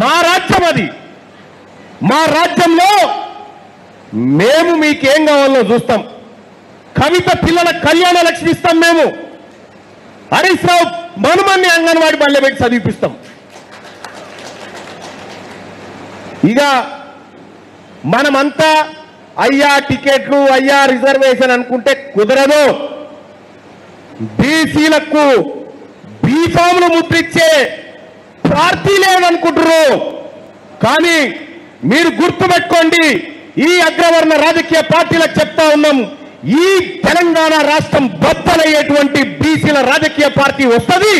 మా రాజ్యం అది. మా రాజ్యంలో మేము మీకేం కావాలో చూస్తాం. కవిత పిల్లల కళ్యాణ లక్ష్మి ఇస్తాం. మేము హరీష్ రావు మనుమన్ని అంగన్వాడి బళ్ళ పెట్టి చదివిపిస్తాం. ఇక మనమంతా అయ్యా టికెట్లు, అయ్యా రిజర్వేషన్ అనుకుంటే కుదరదు. బీసీలకు బీఫాములు ముద్రించే పార్టీ లేదనుకుంటున్నారు. కానీ మీరు గుర్తుపెట్టుకోండి, ఈ అగ్రవర్ణ రాజకీయ పార్టీలకు చెప్తా ఉన్నాం, ఈ తెలంగాణ రాష్ట్రం బద్దలయ్యేటువంటి బీసీల రాజకీయ పార్టీ వస్తుంది.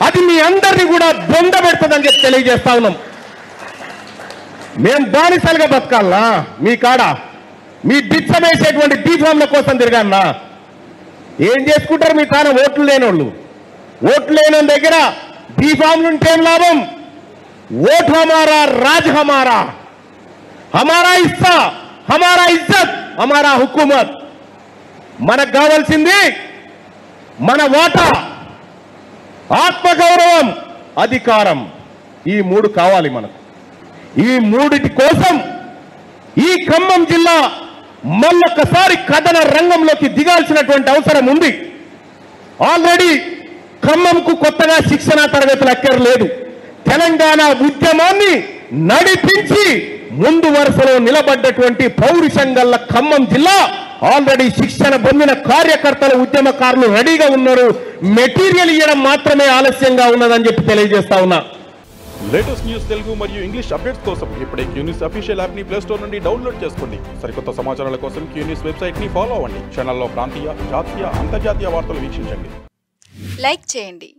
అది మీ అందరినీ కూడా బొంద పెడుతుందని చెప్పి తెలియజేస్తా ఉన్నాం. మేం బానిసలుగా బతకాలనా? మీ కాడ మీ బిచ్చమేసేటువంటి బీఫామ్ల కోసం తిరగాలనా? ఏం చేసుకుంటారు మీ కాడ? ఓట్లు లేనోళ్ళు. ఓట్లు లేని దగ్గర బీఫామ్లు ఉంటే లాభం? ఓటు హమారా, రాజ్ హమారా, హమారా హిస్సా, హమారా ఇజ్జత్, హమారా హుకూమత్. మనకు కావాల్సింది మన వాటా, ఆత్మగౌరవం, అధికారం. ఈ మూడు కావాలి మనకు. ఈ మూడిటి కోసం ఈ ఖమ్మం జిల్లా మళ్ళొక్కసారి కథన రంగంలోకి దిగాల్సినటువంటి అవసరం ఉంది. ఆల్రెడీ ఖమ్మంకు కొత్తగా శిక్షణా తరగతులు అక్కర్లేదు. తెలంగాణ ఉద్యమాన్ని నడిపించి ముందు వరుసలో నిలబడ్డటువంటి పౌరుషం గల్ల ఖమ్మం జిల్లా ఆల్రెడీ శిక్షణ పొందిన కార్యకర్తలు, ఉద్యమకారులు రెడీగా ఉన్నారు. మెటీరియల్ ఇవ్వడం మాత్రమే ఆలస్యంగా ఉన్నదని చెప్పి తెలియజేస్తా ఉన్నా. లేటెస్ట్ న్యూస్ తెలుగు మరియు ఇంగ్లీష్ అప్డేట్స్ కోసం ఇప్పుడే క్యూ న్యూస్ అఫీషియల్ యాప్ ని ప్లే స్టోర్ నుండి డౌన్లోడ్ చేసుకోండి. సరికొత్త సమాచారాల కోసం క్యూ న్యూస్ వెబ్సైట్ ని ఫాలో అవ్వండి. ఛానల్లో ప్రాంతీయ, జాతీయ, అంతర్జాతీయ వార్తలు వీక్షించండి. లైక్ చేయండి.